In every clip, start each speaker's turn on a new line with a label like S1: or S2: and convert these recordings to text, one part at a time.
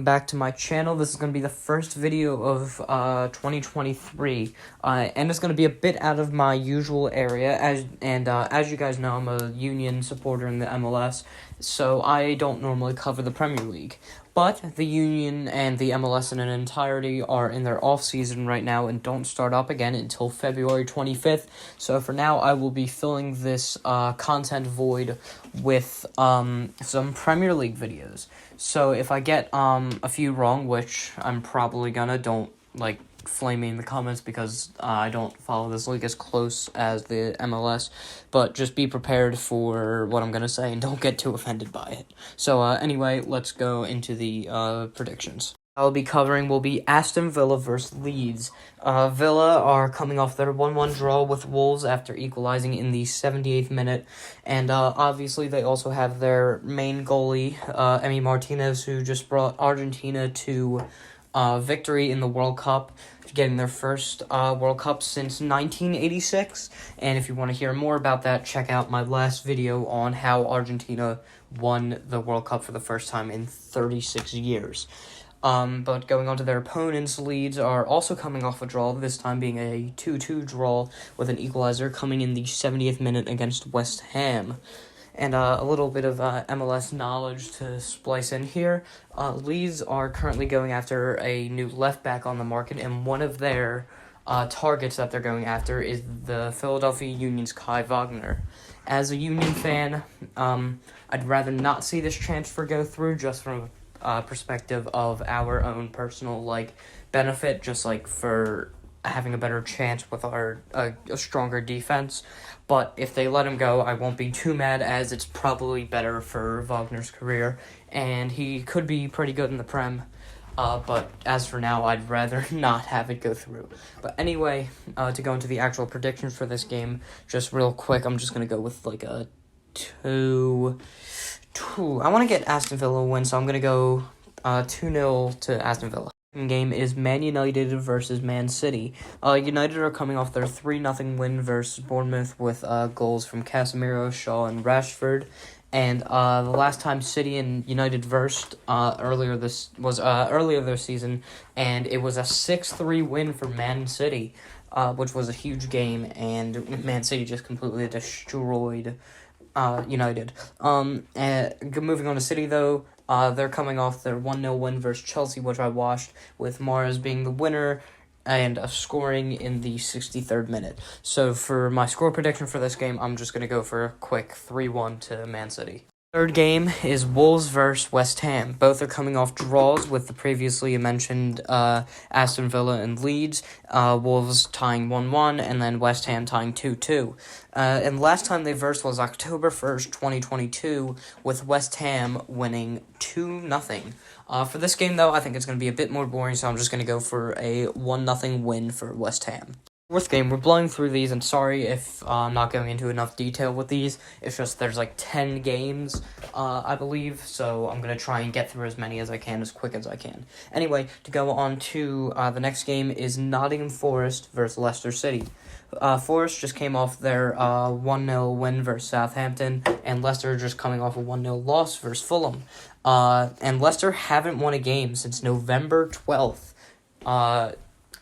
S1: Back to my channel. This is going to be the first video of 2023, and it's going to be a bit out of my usual area, as you guys know, I'm a Union supporter in the MLS, so I don't normally cover the Premier League, but the Union and the MLS in an entirety are in their off-season right now and don't start up again until February 25th, so for now I will be filling this content void with some Premier League videos. So if I get a few wrong, which I'm probably gonna, don't flame me in the comments because I don't follow this league as close as the MLS, but just be prepared for what I'm gonna say and don't get too offended by it. So anyway, let's go into the predictions. I'll be covering will be Aston Villa versus Leeds. Villa are coming off their 1-1 draw with Wolves after equalizing in the 78th minute, and obviously they also have their main goalie, Emi Martinez, who just brought Argentina to victory in the World Cup, getting their first World Cup since 1986, and if you want to hear more about that, check out my last video on how Argentina won the World Cup for the first time in 36 years. But going on to their opponents, Leeds are also coming off a draw, this time being a 2-2 draw with an equalizer coming in the 70th minute against West Ham. And a little bit of MLS knowledge to splice in here. Leeds are currently going after a new left back on the market, and one of their targets that they're going after is the Philadelphia Union's Kai Wagner. As a Union fan, I'd rather not see this transfer go through, just from perspective of our own personal benefit, just for having a better chance with our a stronger defense. But if they let him go, I won't be too mad, as it's probably better for Wagner's career, and he could be pretty good in the Prem. But as for now, I'd rather not have it go through. But anyway, to go into the actual predictions for this game, just real quick, I'm just gonna go with a 2. I want to get Aston Villa a win, so I'm going to go 2-0 to Aston Villa. The game is Man United versus Man City. United are coming off their 3-0 win versus Bournemouth with goals from Casemiro, Shaw, and Rashford. And the last time City and United versed earlier this season, and it was a 6-3 win for Man City, which was a huge game, and Man City just completely destroyed United. Moving on to City, though, they're coming off their 1-0 win versus Chelsea, which I watched, with Mahrez being the winner and scoring in the 63rd minute. So for my score prediction for this game, I'm just going to go for a quick 3-1 to Man City. Third game is Wolves versus West Ham. Both are coming off draws with the previously mentioned Aston Villa and Leeds. Wolves tying 1-1, and then West Ham tying 2-2. And last time they versed was October 1st, 2022, with West Ham winning 2-0. For this game, though, I think it's going to be a bit more boring, so I'm just going to go for a 1-0 win for West Ham. Fourth game, we're blowing through these, and sorry if I'm not going into enough detail with these. It's just there's 10 games, I believe, so I'm going to try and get through as many as I can, as quick as I can. Anyway, to go on to the next game is Nottingham Forest versus Leicester City. Forest just came off their 1-0 win versus Southampton, and Leicester just coming off a 1-0 loss versus Fulham. And Leicester haven't won a game since November 12th.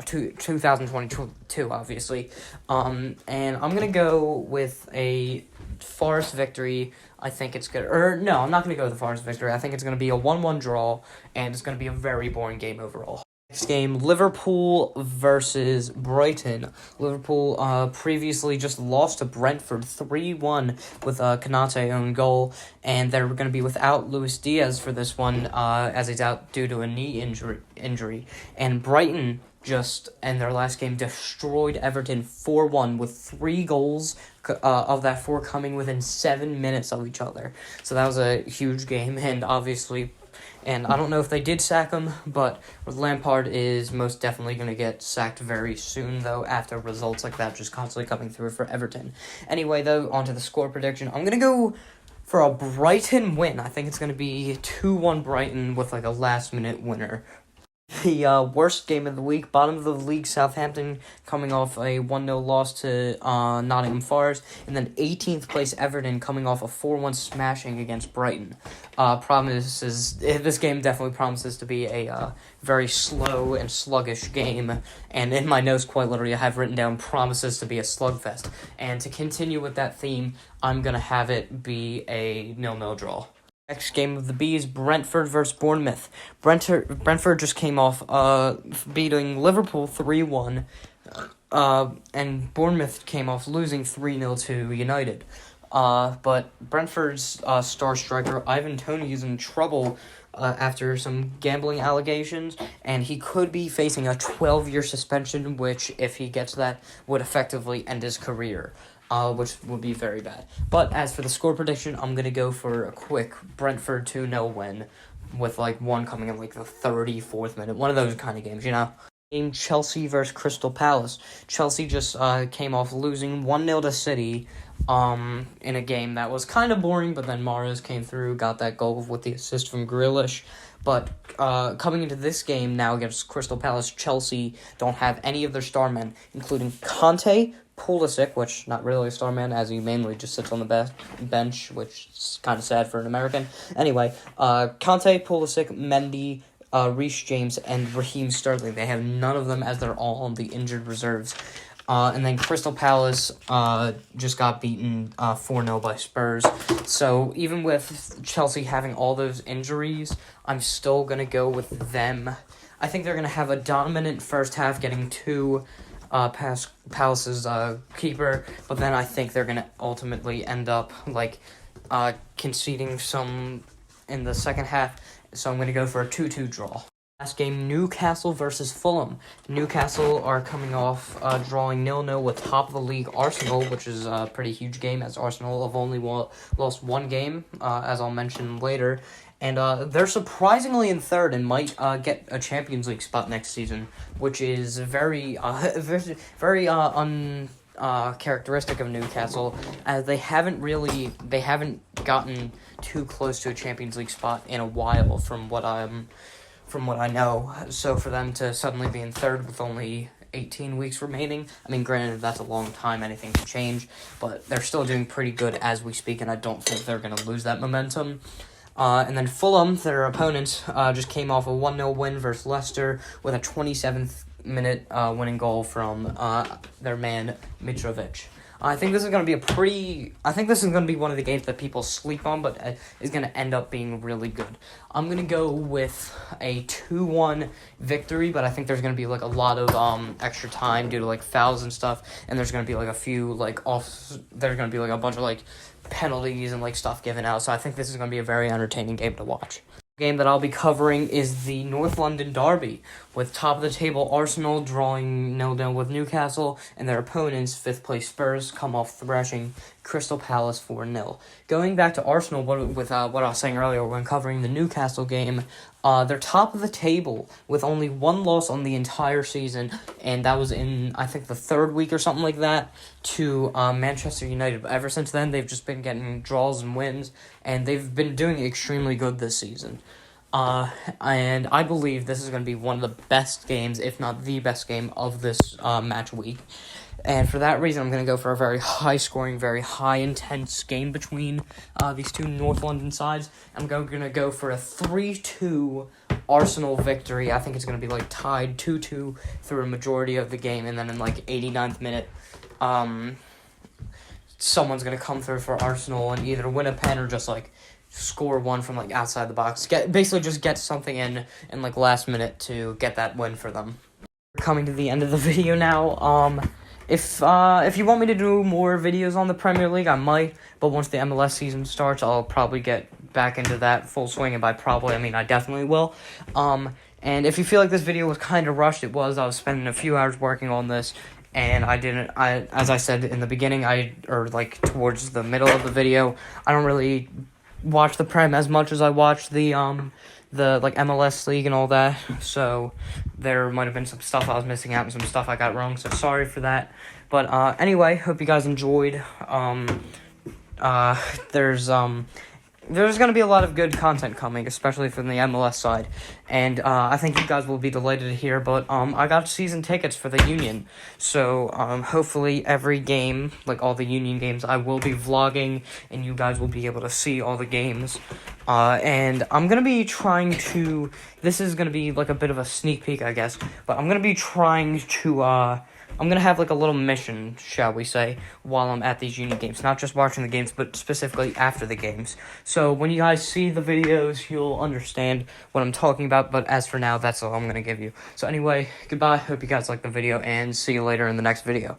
S1: 2022, obviously. And I'm going to go with a Forest victory. I think it's good. No, I'm not going to go with the Forest victory. I think it's going to be a 1-1 draw, and it's going to be a very boring game overall. Next game, Liverpool versus Brighton. Liverpool previously just lost to Brentford 3-1 with a Konate own goal, and they're going to be without Luis Diaz for this one, as he's out due to a knee injury. And Brighton just, in their last game, destroyed Everton 4-1 with 3 goals of that 4 coming within 7 minutes of each other. So that was a huge game, and obviously, and I don't know if they did sack him, but Lampard is most definitely going to get sacked very soon, though, after results like that just constantly coming through for Everton. Anyway, though, onto the score prediction. I'm going to go for a Brighton win. I think it's going to be 2-1 Brighton with a last-minute winner. The worst game of the week, bottom of the league, Southampton coming off a 1-0 loss to Nottingham Forest, and then 18th place Everton coming off a 4-1 smashing against Brighton. This game definitely promises to be a very slow and sluggish game, and in my notes, quite literally, I have written down promises to be a slugfest. And to continue with that theme, I'm going to have it be a 0-0 draw. Next game of the Bees, Brentford versus Bournemouth. Brentford just came off beating Liverpool 3-1, and Bournemouth came off losing 3-0 to United. But Brentford's star striker, Ivan Toney, is in trouble after some gambling allegations, and he could be facing a 12-year suspension, which, if he gets that, would effectively end his career. Which would be very bad. But as for the score prediction, I'm going to go for a quick Brentford 2-0 win, with one coming in the 34th minute. One of those kind of games, Game Chelsea versus Crystal Palace. Chelsea just came off losing 1-0 to City in a game that was kind of boring, but then Mahrez came through, got that goal with the assist from Grealish. But coming into this game now against Crystal Palace, Chelsea don't have any of their star men, including Conte, Pulisic, which not really a star man, as he mainly just sits on the bench, which is kind of sad for an American. Anyway, Conte, Pulisic, Mendy, Reece James, and Raheem Sterling. They have none of them, as they're all on the injured reserves. And then Crystal Palace just got beaten 4-0 by Spurs. So even with Chelsea having all those injuries, I'm still going to go with them. I think they're going to have a dominant first half, getting two past Palace's keeper, but then I think they're going to ultimately end up conceding some in the second half, so I'm going to go for a 2-2 draw. Last game, Newcastle versus Fulham. Newcastle are coming off drawing 0-0 with top of the league Arsenal, which is a pretty huge game, as Arsenal have only lost one game, as I'll mention later. And they're surprisingly in third and might get a Champions League spot next season, which is very uncharacteristic of Newcastle, as they haven't gotten too close to a Champions League spot in a while, from what I know. So for them to suddenly be in third with only 18 weeks remaining, I mean, granted, that's a long time, anything can change, but they're still doing pretty good as we speak, and I don't think they're going to lose that momentum. And then Fulham, their opponents, just came off a 1-0 win versus Leicester with a 27th minute winning goal from their man Mitrovic. I think this is going to be one of the games that people sleep on, but is going to end up being really good. I'm going to go with a 2-1 victory, but I think there's going to be a lot of extra time due to fouls and stuff, and there's going to be a few there's going to be a bunch of penalties and stuff given out. So I think this is going to be a very entertaining game to watch. Game that I'll be covering is the North London Derby, with top-of-the-table Arsenal drawing 0-0 with Newcastle, and their opponents, 5th-place Spurs, come off thrashing Crystal Palace 4-0. Going back to Arsenal, with what I was saying earlier when covering the Newcastle game, they're top of the table with only one loss on the entire season, and that was in, I think, the third week or something like that, to Manchester United. But ever since then, they've just been getting draws and wins, and they've been doing extremely good this season. And I believe this is going to be one of the best games, if not the best game of this match week. And for that reason, I'm going to go for a very high-scoring, very high-intense game between these two North London sides. I'm going to go for a 3-2 Arsenal victory. I think it's going to be tied 2-2 through a majority of the game, and then in 89th minute, someone's going to come through for Arsenal and either win a pen or just score one from outside the box. Get something in last minute to get that win for them. We're coming to the end of the video now. If you want me to do more videos on the Premier League, I might, but once the MLS season starts, I'll probably get back into that full swing, and by probably, I mean I definitely will. And if you feel like this video was kind of rushed, it was. I was spending a few hours working on this, and as I said in the beginning, towards the middle of the video, I don't really watch the Prem as much as I watch the MLS League and all that, so there might have been some stuff I was missing out and some stuff I got wrong, so sorry for that. But anyway, hope you guys enjoyed. there's going to be a lot of good content coming, especially from the MLS side, and I think you guys will be delighted to hear, but I got season tickets for the Union, so hopefully every game, like all the Union games, I will be vlogging, and you guys will be able to see all the games, and I'm going to be trying to, this is going to be like a bit of a sneak peek, I guess, but I'm going to be trying to, I'm going to have, like, a little mission, shall we say, while I'm at these Union games. Not just watching the games, but specifically after the games. So, when you guys see the videos, you'll understand what I'm talking about. But as for now, that's all I'm going to give you. So, anyway, goodbye. Hope you guys liked the video, and see you later in the next video.